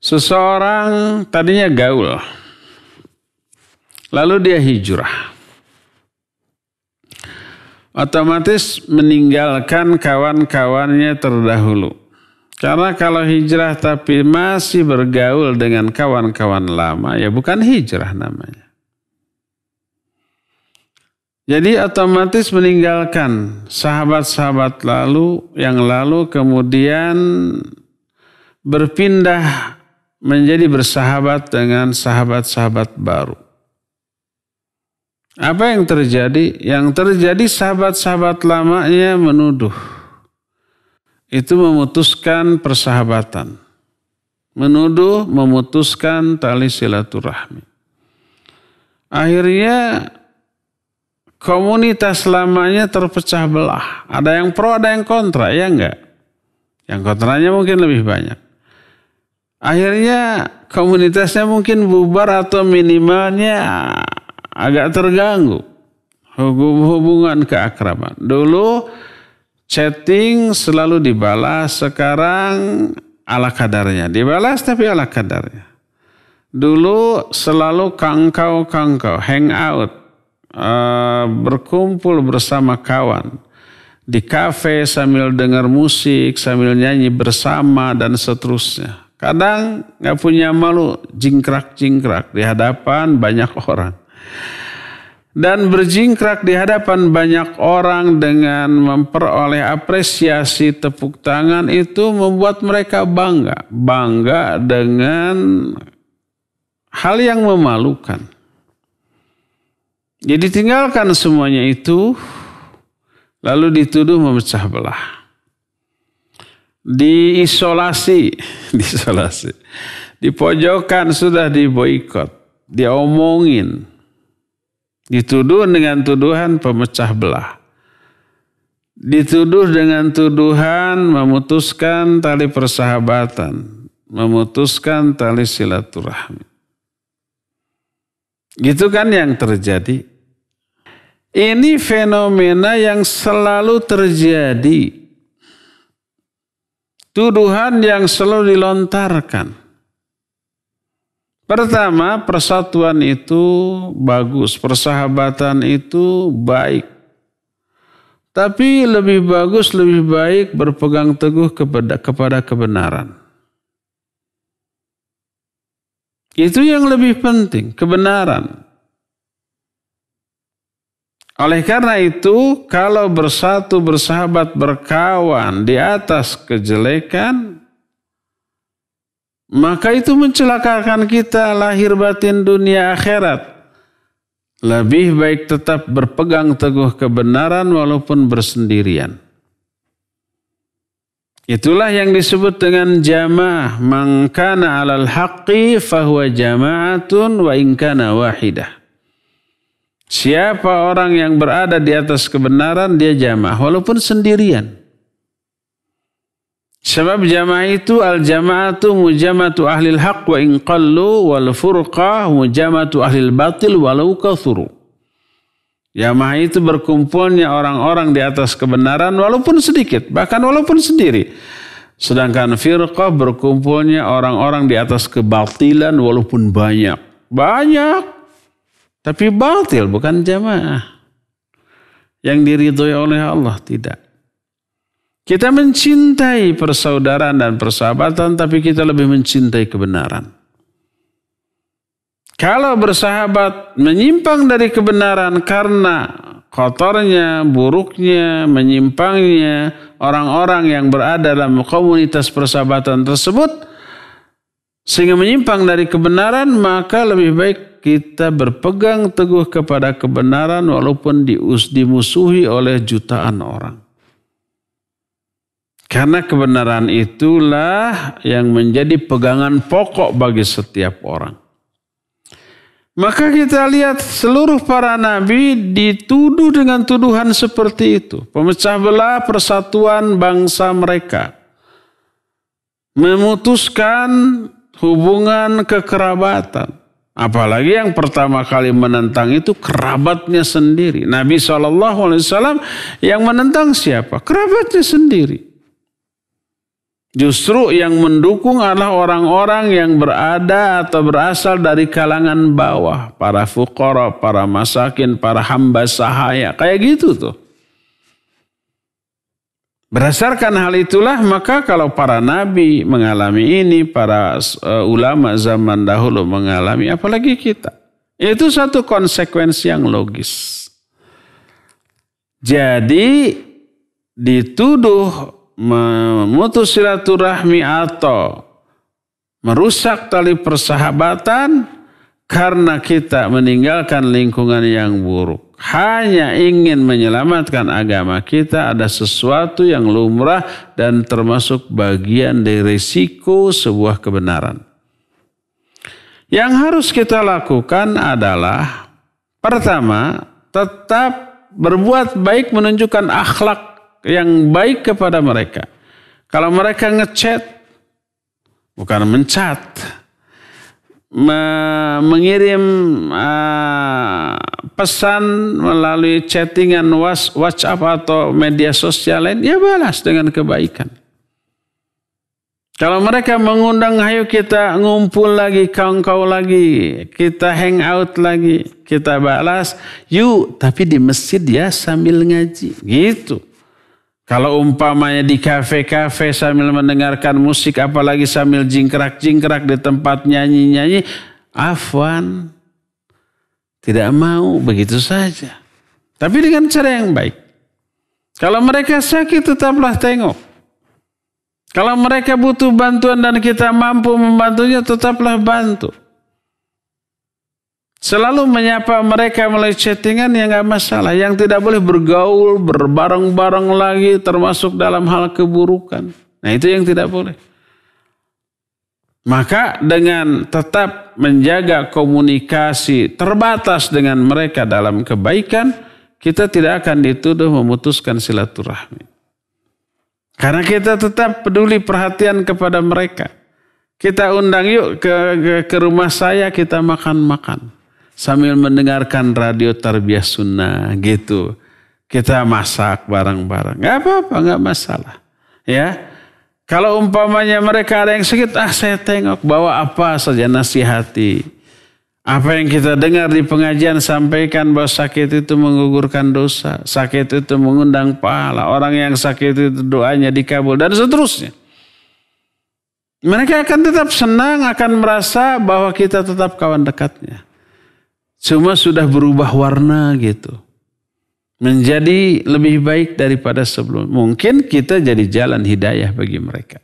Seseorang tadinya gaul, lalu dia hijrah. Otomatis meninggalkan kawan-kawannya terdahulu. Karena kalau hijrah tapi masih bergaul dengan kawan-kawan lama, ya bukan hijrah namanya. Jadi otomatis meninggalkan sahabat-sahabat yang lalu kemudian berpindah menjadi bersahabat dengan sahabat-sahabat baru. Apa yang terjadi? Yang terjadi sahabat-sahabat lamanya menuduh. Itu memutuskan persahabatan. Menuduh, memutuskan tali silaturahmi. Akhirnya komunitas lamanya terpecah belah. Ada yang pro, ada yang kontra, ya enggak? Yang kontranya mungkin lebih banyak. Akhirnya komunitasnya mungkin bubar atau minimalnya agak terganggu hubungan keakraban. Dulu chatting selalu dibalas, sekarang ala kadarnya. Dibalas tapi ala kadarnya. Dulu selalu kangkau, hangout, berkumpul bersama kawan. Di kafe sambil dengar musik, sambil nyanyi bersama dan seterusnya. Kadang gak punya malu, jingkrak-jingkrak di hadapan banyak orang. Dan berjingkrak di hadapan banyak orang dengan memperoleh apresiasi tepuk tangan itu membuat mereka bangga. Bangga dengan hal yang memalukan. Jadi tinggalkan semuanya itu, lalu dituduh memecah belah. Diisolasi. Dipojokkan, sudah diboikot, diomongin. Dituduh dengan tuduhan pemecah belah. Dituduh dengan tuduhan memutuskan tali persahabatan. Memutuskan tali silaturahmi. Gitu kan yang terjadi. Ini fenomena yang selalu terjadi. Tuduhan yang selalu dilontarkan. Pertama, persatuan itu bagus, persahabatan itu baik. Tapi lebih bagus, lebih baik berpegang teguh kepada kebenaran. Itu yang lebih penting, kebenaran. Oleh karena itu, kalau bersatu, bersahabat, berkawan di atas kejelekan, maka itu mencelakakan kita lahir batin dunia akhirat. Lebih baik tetap berpegang teguh kebenaran walaupun bersendirian. Itulah yang disebut dengan jamaah. Man kana 'alal haqqi fahuwa jama'atun wa in kana wahidah. Siapa orang yang berada di atas kebenaran, dia jamaah walaupun sendirian. Sebab jamaah itu al-jama'atu mujamatu ahlil haq wa in qallu wal furqah mujamatu ahlil batil walau kathuru. Jamaah itu berkumpulnya orang-orang di atas kebenaran walaupun sedikit, bahkan walaupun sendiri. Sedangkan firqah berkumpulnya orang-orang di atas kebatilan walaupun banyak. Banyak, tapi batil, bukan jamaah. Yang diridhoi oleh Allah, tidak. Kita mencintai persaudaraan dan persahabatan, tapi kita lebih mencintai kebenaran. Kalau bersahabat menyimpang dari kebenaran karena kotornya, buruknya, menyimpangnya orang-orang yang berada dalam komunitas persahabatan tersebut, sehingga menyimpang dari kebenaran, maka lebih baik kita berpegang teguh kepada kebenaran walaupun dimusuhi oleh jutaan orang. Karena kebenaran itulah yang menjadi pegangan pokok bagi setiap orang. Maka kita lihat seluruh para nabi dituduh dengan tuduhan seperti itu. Pemecah belah persatuan bangsa mereka. Memutuskan hubungan kekerabatan. Apalagi yang pertama kali menentang itu kerabatnya sendiri. Nabi SAW yang menentang siapa? Kerabatnya sendiri. Justru yang mendukung adalah orang-orang yang berada atau berasal dari kalangan bawah. Para fuqara, para masakin, para hamba sahaya. Kayak gitu tuh. Berdasarkan hal itulah maka kalau para nabi mengalami ini, para ulama zaman dahulu mengalami, apalagi kita. Itu satu konsekuensi yang logis. Jadi dituduh memutus silaturahmi atau merusak tali persahabatan karena kita meninggalkan lingkungan yang buruk. Hanya ingin menyelamatkan agama kita, ada sesuatu yang lumrah dan termasuk bagian dari risiko sebuah kebenaran. Yang harus kita lakukan adalah pertama, tetap berbuat baik, menunjukkan akhlak yang baik kepada mereka. Kalau mereka ngechat, bukan mencat, mengirim pesan melalui chattingan WhatsApp atau media sosial lain, ya balas dengan kebaikan. Kalau mereka mengundang, ayo kita ngumpul lagi, kau lagi, kita hang out lagi, kita balas, yuk, tapi di masjid ya sambil ngaji, gitu. Kalau umpamanya di kafe-kafe sambil mendengarkan musik, apalagi sambil jingkrak-jingkrak di tempat nyanyi-nyanyi, afwan, tidak mau begitu saja. Tapi dengan cara yang baik. Kalau mereka sakit, tetaplah tengok. Kalau mereka butuh bantuan dan kita mampu membantunya, tetaplah bantu. Selalu menyapa mereka melalui chattingan ya nggak masalah. Yang tidak boleh bergaul, berbareng-bareng lagi termasuk dalam hal keburukan. Nah itu yang tidak boleh. Maka dengan tetap menjaga komunikasi terbatas dengan mereka dalam kebaikan, kita tidak akan dituduh memutuskan silaturahmi. Karena kita tetap peduli perhatian kepada mereka. Kita undang yuk ke rumah saya, kita makan-makan. Sambil mendengarkan radio Tarbiyah Sunnah gitu. Kita masak bareng-bareng. Gak apa-apa, gak masalah. Ya. Kalau umpamanya mereka ada yang sakit, saya tengok bawa apa saja, nasihati. Apa yang kita dengar di pengajian sampaikan bahwa sakit itu menggugurkan dosa. Sakit itu mengundang pahala. Orang yang sakit itu doanya dikabul dan seterusnya. Mereka akan tetap senang, akan merasa bahwa kita tetap kawan dekatnya. Cuma sudah berubah warna gitu. Menjadi lebih baik daripada sebelum. Mungkin kita jadi jalan hidayah bagi mereka.